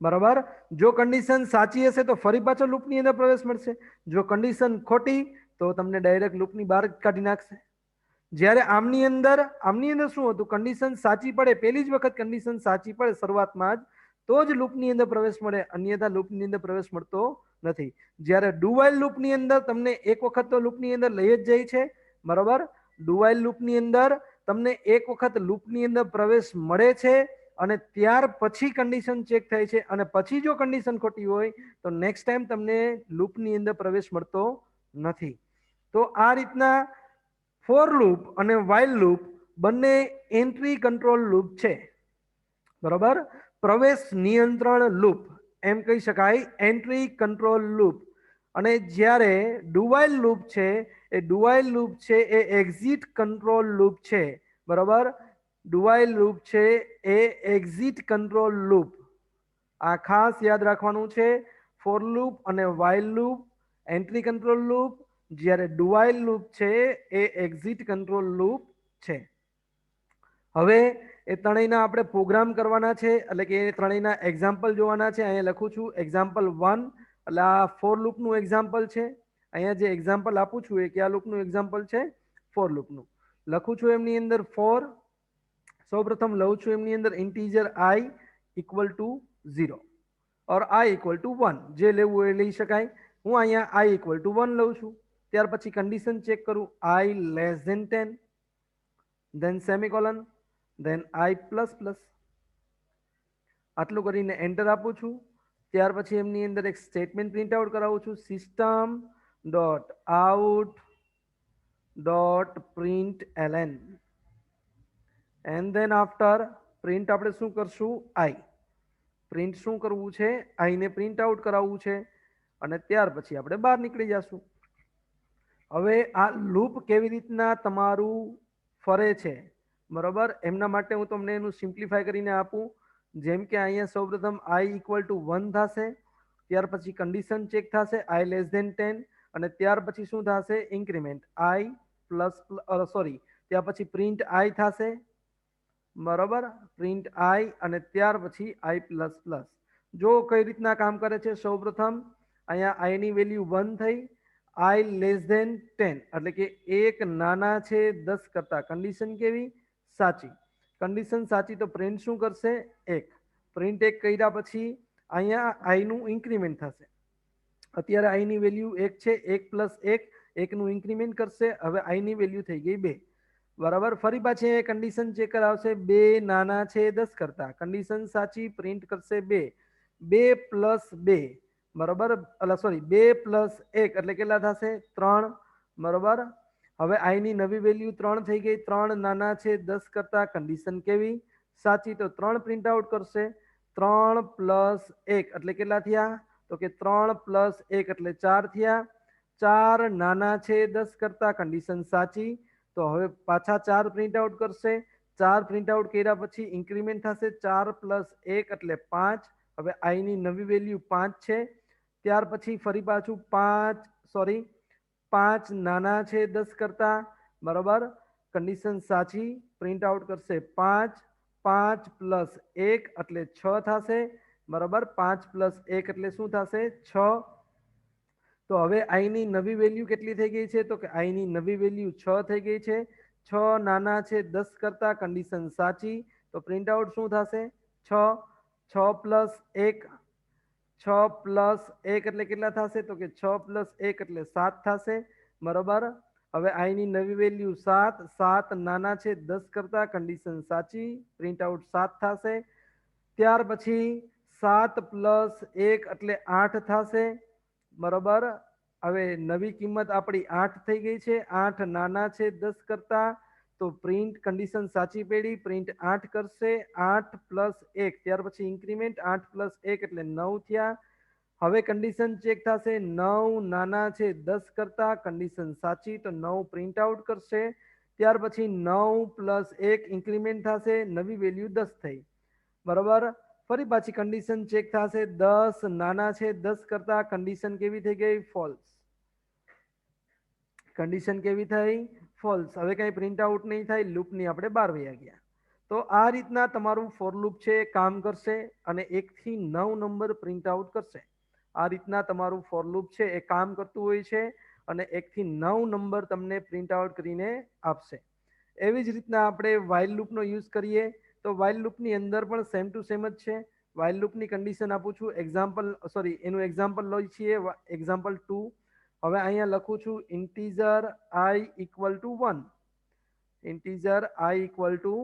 બરાબર. જો કન્ડિશન સાચી હશે તો ફરી પાછો લૂપની અંદર પ્રવેશ મળશે. જો કન્ડિશન ખોટી તો તમને ડાયરેક્ટ લૂપની બહાર કાઢી નાખશે. જ્યારે આમની અંદર શું હતું? કન્ડિશન સાચી પડે, પહેલી જ વખત કન્ડિશન સાચી પડે શરૂઆતમાં જ, તો જ લૂપની અંદર પ્રવેશ મળે, અન્યથા લૂપની અંદર પ્રવેશ મળતો નથી. જ્યારે ડુ વાઇલ લૂપની અંદર તમને એક વખત તો લૂપની અંદર લઈ જ જાય છે, બરાબર. ડુ વાઇલ લૂપની અંદર તમને એક વખત લૂપની અંદર પ્રવેશ મળે છે, અને ત્યાર પછી કન્ડિશન ચેક થાય છે અને પછી જો કન્ડિશન ખોટી હોય તો નેક્સ્ટ ટાઈમ તમને લૂપની અંદર પ્રવેશ મળતો નથી. તો આ રીતના ફોર લૂપ અને વાઇલ લૂપ બંને એન્ટ્રી કંટ્રોલ લૂપ છે. બરોબર, પ્રવેશ નિયંત્રણ લૂપ એમ કહી શકાય, એન્ટ્રી કંટ્રોલ લૂપ. અને જ્યારે ડુવાઇલ લૂપ છે એ ડુવાઇલ લૂપ છે એ એક્ઝિટ કંટ્રોલ લૂપ છે. બરોબર, ડુવાઇલ લૂપ છે એ એક્ઝિટ કંટ્રોલ લૂપ. આ ખાસ યાદ રાખવાનું છે. ફોર લૂપ અને while loop entry control loop, જ્યારે ડુવાઇલ લૂપ છે એ એક્ઝિટ કંટ્રોલ લૂપ છે. હવે એ ત્રણેયના આપણે પ્રોગ્રામ કરવાના છે, એટલે કે એ ત્રણેયના એક્ઝામ્પલ જોવાના છે. અહીંયા લખું છું એક્ઝામ્પલ 1, એટલે આ ફોર લૂપનું એક્ઝામ્પલ છે. અહીંયા જે એક્ઝામ્પલ આપું છું એ કયા લૂપનું એક્ઝામ્પલ છે? ફોર લૂપનું. લખું છું એમની અંદર ફોર. સૌપ્રથમ લઉં છું એમની અંદર integer I equal to 0 or I equal to 1, જે લેવું એ લઈ શકાય. હું અહીંયા આઈ ઇક્વલ ટુ 1 લઉં છું. ત્યાર પછી કન્ડિશન ચેક કરું, I less than 10, then semicolon, then I plus plus. આટલું કરીને એન્ટર આપું છું. ત્યાર પછી એમની અંદર એક સ્ટેટમેન્ટ પ્રિન્ટ આઉટ કરાવું છું, system dot out dot println. And then after print આપણે શું કરશું? આઈ. પ્રિન્ટ શું કરવું છે? આઈને પ્રિન્ટ આઉટ કરાવવું છે. અને ત્યાર પછી આપણે બહાર નીકળી જશું. હવે આ લૂપ કેવી રીતના તમારું ફરે છે, બરોબર, એમના માટે હું તમને એનું સિમ્પ્લિફાય કરીને આપું. જેમ કે અહીંયા સૌપ્રથમ આઈ ઇક્વલ ટુ 1 થશે, ત્યાર પછી કન્ડિશન ચેક થશે આઈ લેસ ધેન 10, અને ત્યાર પછી શું થશે? ઇન્ક્રીમેન્ટ આઈ પ્લસ, સોરી, ત્યાર પછી પ્રિન્ટ આઈ થશે. બરોબર, પ્રિન્ટ આઈ અને ત્યાર પછી આઈ પ્લસ પ્લસ. જો કઈ રીતના કામ કરે છે, સૌપ્રથમ અહીંયા આઈની વેલ્યુ 1 થઈ, આઈ લેસ ધેન 10 એટલે કે એક નાના છે 10 કરતા. કન્ડિશન કેવી? સાચી. કન્ડિશન સાચી તો પ્રિન્ટ શું કરશે? 1. પ્રિન્ટ 1 કર્યા પછી અહીંયા આઈનું ઇન્ક્રીમેન્ટ થશે. અત્યારે આઈની વેલ્યુ 1 છે, 1 પ્લસ 1, 1નું ઇન્ક્રીમેન્ટ કરશે. હવે આઈની વેલ્યુ થઈ ગઈ 2. બરાબર, ફરી પાછી કન્ડિશન ચેક કરાવશે, 2 નાના છે 10 કરતા. કન્ડિશન સાચી, પ્રિન્ટ કરશે 2. 2 પ્લસ 2, બરોબર, સોરી, 2 પ્લસ 1 એટલે કેટલા થશે? 3. બરોબર, હવે આઈની નવી વેલ્યુ 3 થઈ ગઈ. 3 નાના છે 10 કરતા. કન્ડિશન કેવી? સાચી, તો 3 પ્રિન્ટ આઉટ કરશે. 3 પ્લસ 1 એટલે કેટલા થયા? તો કે 3 પ્લસ 1 એટલે 4 થયા. 4 નાના છે 10 કરતા. કન્ડિશન સાચી, તો હવે પાછા 4 પ્રિન્ટ આઉટ કરશે. 4 પ્રિન્ટ આઉટ કર્યા પછી ઇન્ક્રીમેન્ટ થશે, 4 પ્લસ 1 એટલે 5. હવે આઈની નવી વેલ્યુ 5 છે. ત્યાર પછી ફરી પાછું 5 નાના છે 10 કરતા. બરોબર, કન્ડિશન સાચી, પ્રિન્ટ આઉટ કરશે 5. 5 પ્લસ 1 એટલે 6 થશે. બરોબર, 5 પ્લસ 1 એટલે શું થશે? 6. તો હવે આઈની નવી વેલ્યુ કેટલી થઈ ગઈ છે? તો કે આઈની નવી વેલ્યુ 6 થઈ ગઈ છે. 6 નાના છે 10 કરતા. કન્ડિશન સાચી, તો પ્રિન્ટ આઉટ શું થશે? 6. 6 પ્લસ 1, 6 પ્લસ 1 એટલે કેટલા થશે? તો કે 6 પ્લસ 1 એટલે 7 થશે. બરોબર, હવે આઈની નવી વેલ્યુ 7. 7 નાના છે 10 કરતા. કન્ડિશન સાચી, પ્રિન્ટ આઉટ 7 થશે. ત્યાર પછી 7 પ્લસ 1 એટલે 8 થશે. બરોબર, હવે નવી કિંમત આપણી 8 થઈ ગઈ છે. 8 નાના છે 10 કરતા. તો પ્રિન્ટ કન્ડિશન સાચી પડી, પ્રિન્ટ 8 કરશે. 8 પ્લસ 1, ત્યાર પછી ઇન્ક્રીમેન્ટ 8 પ્લસ 1 એટલે 9 થયા. હવે કન્ડિશન ચેક થશે, 9 નાના છે 10 કરતા. કન્ડિશન સાચી, તો 9 પ્રિન્ટ આઉટ કરશે. ત્યાર પછી 9 પ્લસ 1 ઇન્ક્રીમેન્ટ થશે, નવી વેલ્યુ 10 થઈ. બરોબર, ફરી પાછી કન્ડિશન ચેક થશે, 10 નાના છે 10 કરતા. કન્ડિશન કેવી થઈ ગઈ? ફોલ્સ. કન્ડિશન કેવી થઈ? ફોલ્સ. હવે કઈ પ્રિન્ટ આઉટ નહીં થાય, લૂપની આપણે બહાર વયા ગયા. તો આ રીતના તમારું ફોર લૂપ છે કામ કરશે અને 1 થી 9 નંબર પ્રિન્ટ આઉટ કરશે. આ રીતના તમારું ફોર લૂપ છે એ કામ કરતું હોય છે અને 1 થી 9 નંબર તમને પ્રિન્ટ આઉટ કરીને આપશે. એવી જ રીતના આપણે વાઇલ લૂપનો યુઝ કરીએ તો વાઇલ લૂપની અંદર પણ સેમ ટુ સેમ જ છે. વાઇલ લૂપની કન્ડિશન આપું છું, એનું એક્ઝામ્પલ લઈ છીએ, એક્ઝામ્પલ 2. હવે અહીંયા લખું છું integer I equal to 1. Integer I equal to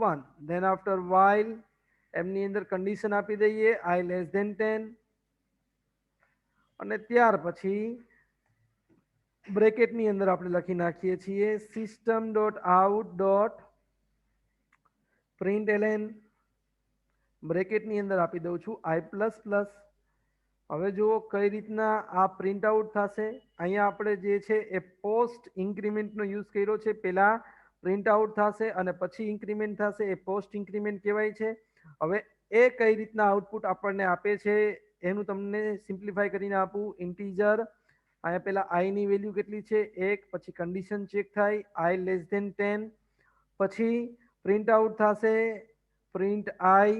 1. Than after while એમની અંદર કન્ડિશન આપી દઈએ I લેસ ધેન 10 અને ત્યાર પછી બ્રેકેટની અંદર આપણે લખી નાખીએ છીએ system dot out dot println બ્રેકેટની અંદર આપી દઉં છું I પ્લસ પ્લસ. હવે જુઓ કઈ રીતના આ પ્રિન્ટ આઉટ થશે. અહીંયા આપણે જે છે એ પોસ્ટ ઇન્ક્રીમેન્ટનો યુઝ કર્યો છે. પહેલા પ્રિન્ટ આઉટ થશે અને પછી ઇન્ક્રીમેન્ટ થશે, એ પોસ્ટ ઇન્ક્રીમેન્ટ કહેવાય છે. હવે એ કઈ રીતના આઉટપુટ આપણને આપે છે એનું તમને સિમ્પ્લિફાય કરીને આપું. ઇન્ટીજર અહીંયા પહેલા આઈ ની વેલ્યુ કેટલી છે 1, પછી કન્ડિશન ચેક થાય I લેસ ધેન 10, પછી પ્રિન્ટ આઉટ થશે પ્રિન્ટ આઈ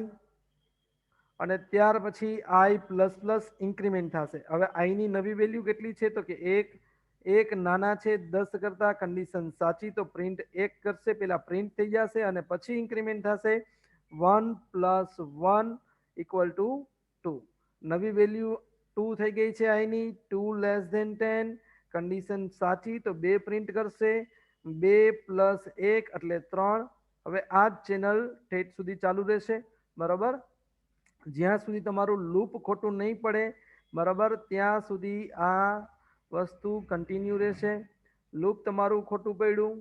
અને ત્યાર પછી I પ્લસ પ્લસ ઇન્ક્રીમેન્ટ થશે. હવે I ની નવી વેલ્યુ કેટલી છે તો કે 1, 1 નાના છે 10 કરતા, કન્ડિશન સાચી તો પ્રિન્ટ 1 કરશે, પેલા પ્રિન્ટ થઈ જશે અને પછી ઇન્ક્રીમેન્ટ થશે 1 પ્લસ 1 ઇક્વલ ટુ 2. નવી વેલ્યુ 2 થઈ ગઈ છે I ની. 2 લેસ ધેન 10, કન્ડિશન સાચી તો 2 પ્રિન્ટ કરશે, 2 પ્લસ 1 એટલે 3. હવે આ જ ચેનલ ઠેઠ સુધી ચાલુ રહેશે બરાબર. જ્યાં સુધી તમારું લૂપ ખોટું નહીં પડે બરાબર ત્યાં સુધી આ વસ્તુ કન્ટિન્યુ રહેશે. લૂપ તમારું ખોટું પડ્યું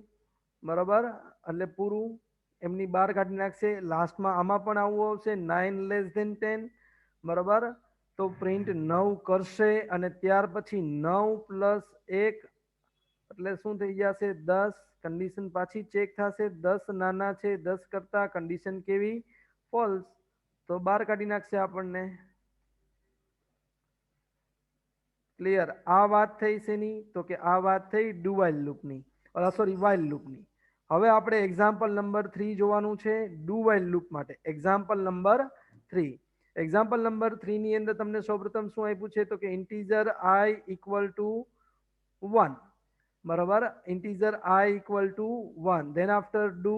બરાબર એટલે પૂરું એમની બહાર કાઢી નાખશે. લાસ્ટમાં આમાં પણ આવું આવશે 9 લેસ ધેન 10 બરાબર, તો પ્રિન્ટ 9 કરશે અને ત્યાર પછી 9 પ્લસ 1 એટલે શું થઈ જશે 10. કન્ડિશન પાછી ચેક થશે 10 નાના છે 10 કરતા, કન્ડિશન કેવી ફોલ્સ તો બહાર કાઢી નાખશે આપણને. ક્લિયર? આ વાત થઈ શેની તો કે આ વાત થઈ ડુ વાઇલ લૂપની, સોરી વાઇલ લૂપની. હવે આપણે એક્ઝામ્પલ નંબર 3 જોવાનું છે ડુ વાઇલ લૂપ માટે. Example number 3. એક્ઝામ્પલ નંબર 3 ની અંદર તમને સૌપ્રથમ શું આપ્યું છે તો કે ઇન્ટીજર I ઇક્વલ ટુ 1 બરાબર. Integer I equal to 1, than after do,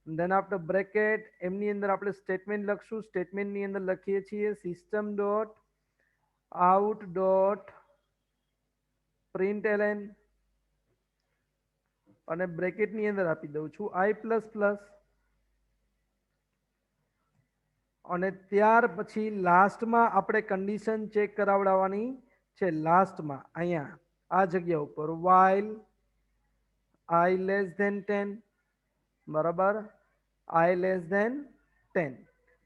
than after bracket. એમની અંદર આપણે સ્ટેટમેન્ટ લખશું. સ્ટેટમેન્ટની અંદર લખીએ છીએ system dot out dot println અને બ્રેકેટની અંદર આપી દઉં છું I પ્લસ પ્લસ અને ત્યાર પછી લાસ્ટમાં આપણે કન્ડિશન ચેક કરાવડાવવાની છે. લાસ્ટમાં અહીંયા આ જગ્યા ઉપર while I લેસ ધેન 10 બરાબર, I લેસ ધેન 10.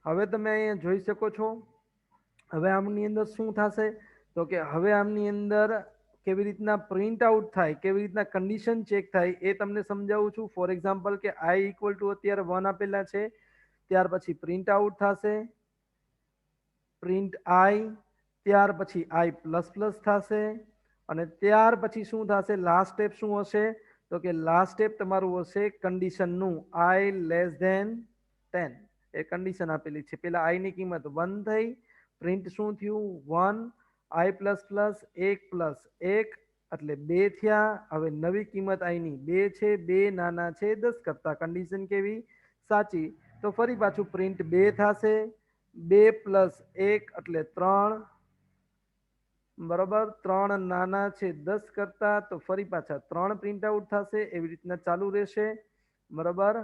હવે તમે અહીંયા જોઈ શકો છો. હવે આમની અંદર શું થશે તો કે હવે આમની અંદર કેવી રીતના પ્રિન્ટ આઉટ થાય, કેવી રીતના કન્ડિશન ચેક થાય એ તમને સમજાવું છું. ફોર એક્ઝામ્પલ કે I ઇક્વલ ટુ અત્યારે 1 આપેલા છે, ત્યાર પછી પ્રિન્ટ આઉટ થશે પ્રિન્ટ I, ત્યાર પછી I પ્લસ પ્લસ થશે અને ત્યાર પછી શું થશે, લાસ્ટ સ્ટેપ શું હશે તો કે લાસ્ટ સ્ટેપ તમારું હશે કન્ડિશનનું I લેસ ધેન 10. એ કન્ડિશન આપેલી છે. પેલા I ની કિંમત 1 થઈ, પ્રિન્ટ શું થયું 1, I પ્લસ પ્લસ 1 પ્લસ 1 એટલે 2 થયા. હવે નવી કિંમત I ની 2 છે, 2 નાના છે 10 કરતા, કન્ડિશન કેવી સાચી તો ફરી પાછું પ્રિન્ટ 2 થશે, 2 પ્લસ 1 એટલે 3 બરાબર. 3 નાના છે 10 કરતા તો ફરી પાછા 3 પ્રિન્ટ આઉટ થશે. એવી રીતના ચાલુ રહેશે બરાબર.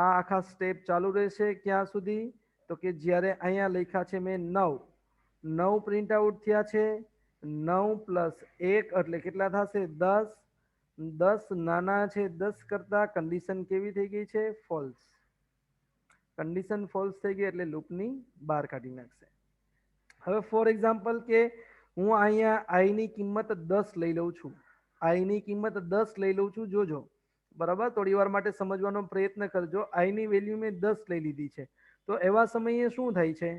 આ આખા સ્ટેપ ચાલુ રહેશે ક્યાં સુધી તો કે જ્યારે અહીંયા લખ્યા છે મેં 9 પ્રિન્ટ આઉટ થયા છે. 9 પ્લસ 1 એટલે કેટલા થશે 10, 10 નાના છે 10 કરતા, કન્ડિશન કેવી થઈ ગઈ છે ફોલ્સ. કન્ડિશન ફોલ્સ થઈ ગઈ એટલે લૂપની બહાર કાઢી નાખશે. હવે ફોર એક્ઝામ્પલ કે હું અહીંયા I ની કિંમત 10 લઈ લઉં છું. I ની કિંમત 10 લઈ લઉં છું. જોજો બરાબર, થોડી વાર માટે સમજવાનો પ્રયત્ન કરજો. I ની વેલ્યુ મેં 10 લઈ લીધી છે તો એવા સમયે શું થાય છે,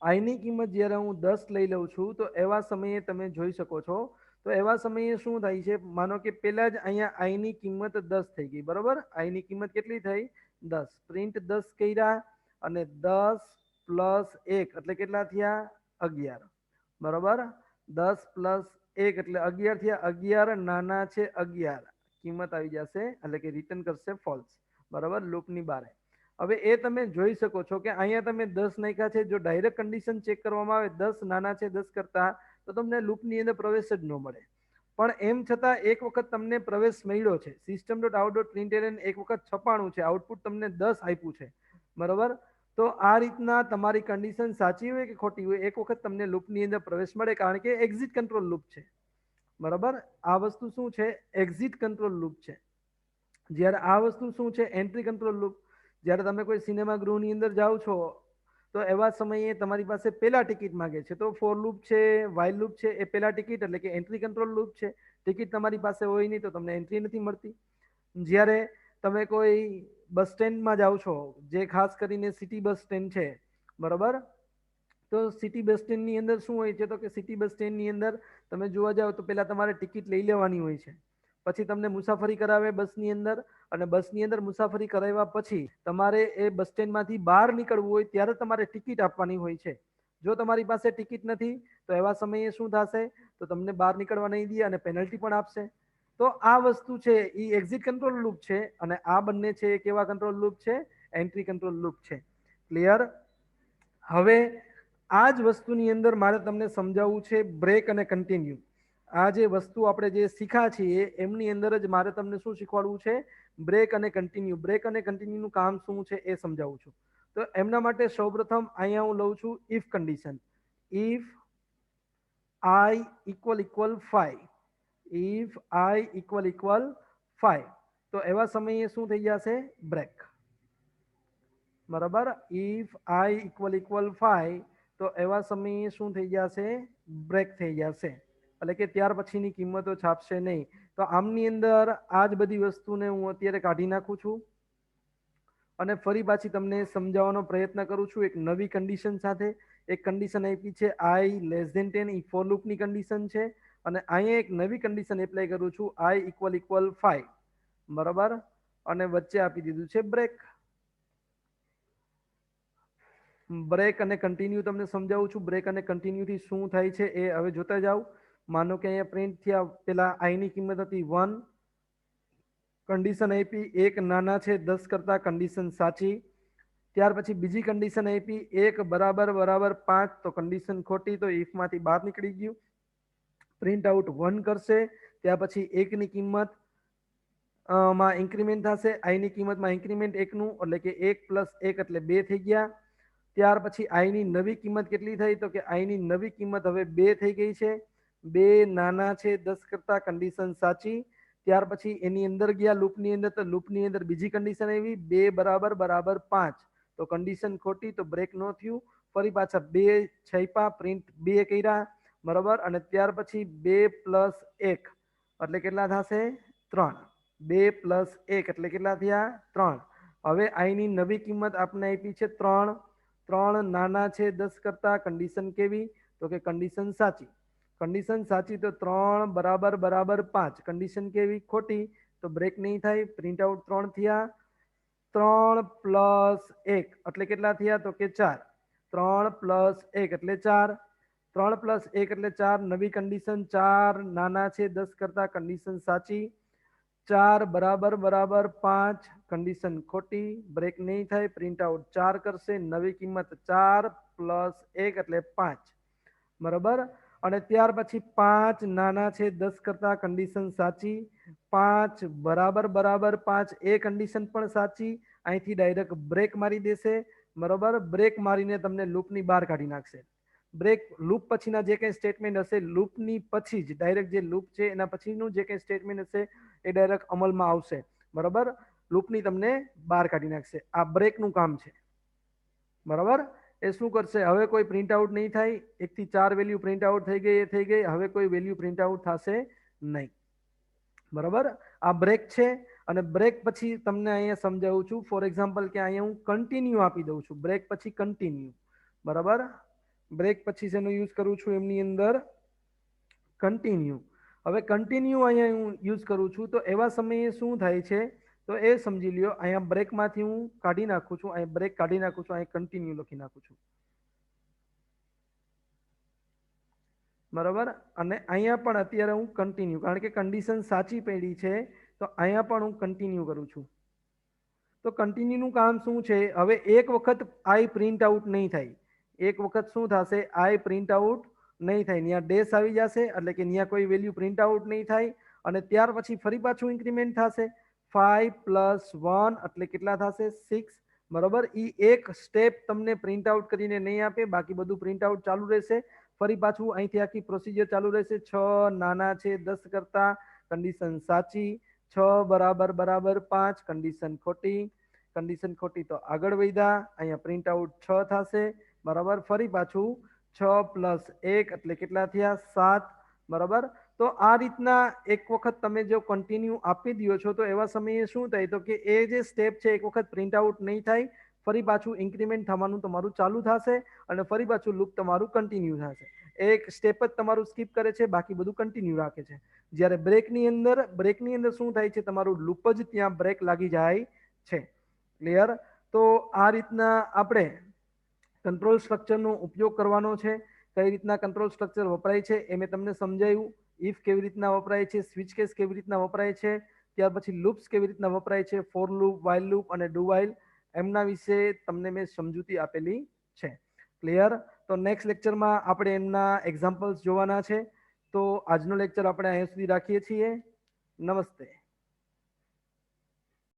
I ની કિંમત જ્યારે હું 10 લઈ લઉં છું તો એવા સમયે તમે જોઈ શકો છો તો એવા સમયે શું થાય છે, માનો કે પહેલા જ અહીંયા I ની કિંમત 10 થઈ ગઈ બરાબર. I ની કિંમત કેટલી થઈ 10, પ્રિન્ટ 10 કર્યા અને 10 પ્લસ 1 એટલે કેટલા થયા 11 બરાબર. 10 પ્લસ 1 એટલે 11 થયા. 11 નાના છે 11, કિંમત આવી જશે એટલે કે રિટર્ન કરશે ફોલ્સ બરાબર લૂપની બહાર. હવે એ તમે જોઈ શકો છો કે અહીંયા તમે 10 નાખ્યા છે. જો ડાયરેક્ટ કન્ડિશન ચેક કરવામાં આવે 10 નાના છે 10 કરતા તો તમને લૂપની અંદર પ્રવેશ જ ન મળે. પણ એમ છતાં એક વખત તમને પ્રવેશ મળ્યો છે. System dot out dot println એક વખત છપાણું છે, આઉટપુટ તમને 10 આપ્યું છે બરાબર. તો આ રીતના તમારી કન્ડિશન સાચી હોય કે ખોટી હોય એક વખત તમને લૂપની અંદર પ્રવેશ મળે, કારણ કે એક્ઝિટ કંટ્રોલ લૂપ છે, બરાબર. આ વસ્તુ શું છે? એક્ઝિટ કંટ્રોલ લૂપ છે. જ્યારે આ વસ્તુ શું છે? Entry control loop. જ્યારે તમે કોઈ સિનેમા ગૃહની અંદર જાઓ છો તો એવા સમયે તમારી પાસે પહેલા ટિકિટ માંગે છે, તો ફોર લૂપ છે, વાઇલ લૂપ છે, એ પહેલા ટિકિટ એટલે કે એન્ટ્રી કંટ્રોલ લૂપ છે. ટિકિટ તમારી પાસે હોય નહીં તો તમને એન્ટ્રી નથી મળતી. જ્યારે તમે કોઈ બસ સ્ટેન્ડમાં જાઓ છો, જે ખાસ કરીને સિટી બસ સ્ટેન્ડ છે, બરાબર, તો સિટી બસ સ્ટેન્ડની અંદર શું હોય છે? તો કે સિટી બસ સ્ટેન્ડની અંદર તમે જોવા જાઓ તો પહેલા તમારે ટિકિટ લઈ લેવાની હોય છે, પછી તમને મુસાફરી કરાવે બસની અંદર, અને બસની અંદર મુસાફરી કરાવ્યા પછી તમારે એ બસ સ્ટેન્ડમાંથી બહાર નીકળવું હોય ત્યારે તમારે ટિકિટ આપવાની હોય છે. જો તમારી પાસે ટિકિટ નથી તો એવા સમયે શું થશે? તો તમને બહાર નીકળવા નહીં દે અને પેનલ્ટી પણ આપશે. તો આ વસ્તુ છે એ એક્ઝિટ કંટ્રોલ લૂપ છે, અને આ બંને છે એ કેવા કંટ્રોલ લૂપ છે? એન્ટ્રી કંટ્રોલ લૂપ છે. ક્લિયર? હવે આ જ વસ્તુની અંદર મારે તમને સમજાવવું છે બ્રેક અને કન્ટિન્યુ. આ જે વસ્તુ આપણે જે શીખા છીએ એમની અંદર જ મારે તમને શું શીખવાડવું છે? બ્રેક અને કન્ટિન્યુ. બ્રેક અને કન્ટિન્યુનું કામ શું છે એ સમજાવું છું. તો એમના માટે સૌપ્રથમ અહીંયા હું લઉં છું if condition. If I = 5, if I = 5, તો એવા સમયે શું થઈ જશે? બ્રેક. બરાબર. ઇફ I = 5, તો એવા સમયે શું થઈ જશે? બ્રેક થઈ જશે, એટલે કે ત્યાર પછીની કિંમતો છાપશે નહીં. તો આમની અંદર આ જ બધી વસ્તુને હું અત્યારે કાઢી નાખું છું અને ફરી પાછી તમને સમજાવવાનો પ્રયત્ન કરું છું એક નવી કન્ડિશન સાથે. એક કન્ડિશન આપી છે I <10, એ ફોર લૂપની કન્ડિશન છે, અને અહીંયા એક નવી કન્ડિશન એપ્લાય કરું છું I = 5, બરાબર, અને વચ્ચે આપી દીધું છે બ્રેક. બ્રેક અને કન્ટિન્યુ તમને સમજાવું છું. બ્રેક અને કન્ટિન્યુથી શું થાય છે એ હવે જોતા જાઓ. માનો કે અહીંયા પ્રિન્ટ થયા, પેલા I ની કિંમત હતી 1, કન્ડિશન આપી એક નાના છે 10 કરતા, કન્ડિશન સાચી. ત્યાર પછી બીજી કન્ડિશન આપી 1 = 5, તો કન્ડિશન ખોટી, તો ઇફમાંથી બહાર નીકળી ગયું. પ્રિન્ટ આઉટ 1 કરશે, ત્યાર પછી 1 ની કિંમત માં ઇન્ક્રીમેન્ટ થશે, I ની કિંમતમાં ઇન્ક્રીમેન્ટ 1 નું, એટલે કે 1 + 1 એટલે 2 થઈ ગયા. ત્યાર પછી I ની નવી કિંમત કેટલી થઈ? તો કે I ની નવી કિંમત હવે 2 થઈ ગઈ છે. 2 નાના છે 10 કરતા, કન્ડિશન સાચી. ત્યાર પછી એની અંદર ગયા લૂપની અંદર, તો લૂપની અંદર બીજી કન્ડિશન આવી 2 = 5, તો કન્ડિશન ખોટી, તો બ્રેક ન થયું. ફરી પાછા 2 છાપ્યા, પ્રિન્ટ 2 કર્યા, બરાબર, અને ત્યાર પછી 2 + 1 એટલે કેટલા થશે? 3. 2 + 1 એટલે કેટલા થયા? 3. હવે I ની નવી કિંમત આપણે આપી છે 3. 3 નાના છે 10 કરતા, કન્ડિશન કેવી? તો કે કન્ડિશન સાચી. કન્ડિશન સાચી, તો 3 = 5, કન્ડિશન કેવી? ખોટી, તો બ્રેક નહીં થાય. પ્રિન્ટ આઉટ 3 થયા. 3 + 1 એટલે કેટલા થયા? તો કે 4. 3 + 1 એટલે 4. 3 + 1 એટલે 4. નવી કન્ડિશન 4 નાના છે 10 કરતા, કન્ડિશન સાચી. 4 = 5, કન્ડિશન ખોટી, બ્રેક નહીં થાય. પ્રિન્ટ આઉટ 4 કરશે, નવી કિંમત 4 + 1 એટલે 5, બરાબર. અને ત્યાર પછી 5 નાના છે 10 કરતા, કન્ડિશન સાચી. 5 = 5, એ કન્ડિશન પણ સાચી. અહીંથી ડાયરેક્ટ બ્રેક મારી દેશે, બરાબર. બ્રેક મારીને તમને લૂપની બહાર કાઢી નાખશે. બ્રેક લૂપ પછીના જે કંઈ સ્ટેટમેન્ટ હશે, લૂપની પછી જ ડાયરેક્ટ જે લૂપ છે એના પછીનું જે કંઈ સ્ટેટમેન્ટ હશે એ ડાયરેક્ટ અમલમાં આવશે, બરાબર. લૂપની તમને બહાર કાઢી નાખશે. આ બ્રેકનું કામ છે, બરાબર. એ શું કરશે? હવે કોઈ પ્રિન્ટ આઉટ નહીં થાય. 1 થી 4 વેલ્યુ પ્રિન્ટ આઉટ થઈ ગઈ, એ થઈ ગઈ. હવે કોઈ વેલ્યુ પ્રિન્ટ આઉટ થશે નહીં, બરાબર. આ બ્રેક છે. અને બ્રેક પછી તમને અહીંયા સમજાવું છું. ફોર એક્ઝામ્પલ કે અહીંયા હું કન્ટિન્યુ આપી દઉં છું, બ્રેક પછી કન્ટિન્યુ, બરાબર. બ્રેક પછી શેનો યુઝ કરું છું? એમની અંદર કન્ટિન્યુ. હવે કન્ટિન્યુ અહીંયા હું યુઝ કરું છું, તો એવા સમયે શું થાય છે તો એ સમજી લ્યો. અહીંયા બ્રેકમાંથી હું કાઢી નાખું છું, અહીંયા બ્રેક કાઢી નાખું છું, અહીંયા કન્ટિન્યુ લખી નાખું છું, બરાબર. અને અહીંયા પણ અત્યારે હું કન્ટિન્યુ, કારણ કે કન્ડિશન સાચી પડી છે, તો અહીંયા પણ હું કન્ટિન્યુ કરું છું. તો કન્ટિન્યુનું કામ શું છે? હવે એક વખત I પ્રિન્ટ આઉટ નહીં થાય. એક વખત શું થશે? I પ્રિન્ટ આઉટ નહીં થાય, ત્યાં ડેશ આવી જશે, એટલે કે ત્યાં કોઈ વેલ્યુ પ્રિન્ટ આઉટ નહીં થાય. અને ત્યાર પછી ફરી પાછું ઇન્ક્રીમેન્ટ થશે. 5 + 1 એટલે કેટલા થશે? 6, બરોબર, ઈ એક સ્ટેપ તમને પ્રિન્ટ આઉટ કરીને નહીં આપે, બાકી બધું પ્રિન્ટ આઉટ ચાલુ રહેશે. ફરી પાછું અહીંથી આખી પ્રોસિજર ચાલુ રહેશે. 6 નાના છે 10 કરતા, કન્ડિશન સાચી. 6 બરાબર બરાબર 5, કન્ડિશન ખોટી. કન્ડિશન ખોટી તો આગળ વધ્યા, અહીંયા પ્રિન્ટ આઉટ 6 થશે. બરાબર, ફરી પાછું 6 પ્લસ 1 એટલે કેટલા થયા? 7. બરાબર, તો આ રીતના એક વખત તમે જો કન્ટિન્યુ આપી દો છો તો એવા સમયે શું થાય તો કે એ જે સ્ટેપ છે એક વખત પ્રિન્ટ આઉટ નહીં થાય, ફરી પાછું ઇન્ક્રીમેન્ટ થવાનું તમારું ચાલુ થશે અને ફરી પાછું લૂપ તમારું કન્ટિન્યુ થશે. એક સ્ટેપ જ તમારું સ્કીપ કરે છે, બાકી બધું કન્ટિન્યુ રાખે છે. જ્યારે બ્રેકની અંદર શું થાય છે? તમારું લૂપ જ ત્યાં બ્રેક લાગી જાય છે. ક્લિયર? તો આ રીતના આપણે કંટ્રોલ સ્ટ્રક્ચરનો ઉપયોગ કરવાનો છે. કઈ રીતના કંટ્રોલ સ્ટ્રક્ચર વપરાય છે એ મેં તમને સમજાવ્યું. ઇફ કેવી રીતના વપરાય છે, સ્વિચ કેસ કેવી રીતના વપરાય છે, ત્યાર પછી લૂપ્સ કેવી રીતના વપરાય છે, ફોર લૂપ, વાઇલ લૂપ અને ડુ વાઇલ, એમના વિશે તમને મેં સમજૂતી આપેલી છે. ક્લિયર? તો નેક્સ્ટ લેક્ચરમાં આપણે એમના એક્ઝામ્પલ્સ જોવાના છે. તો આજનો લેક્ચર આપણે અહીંયા સુધી રાખીએ છીએ. નમસ્તે.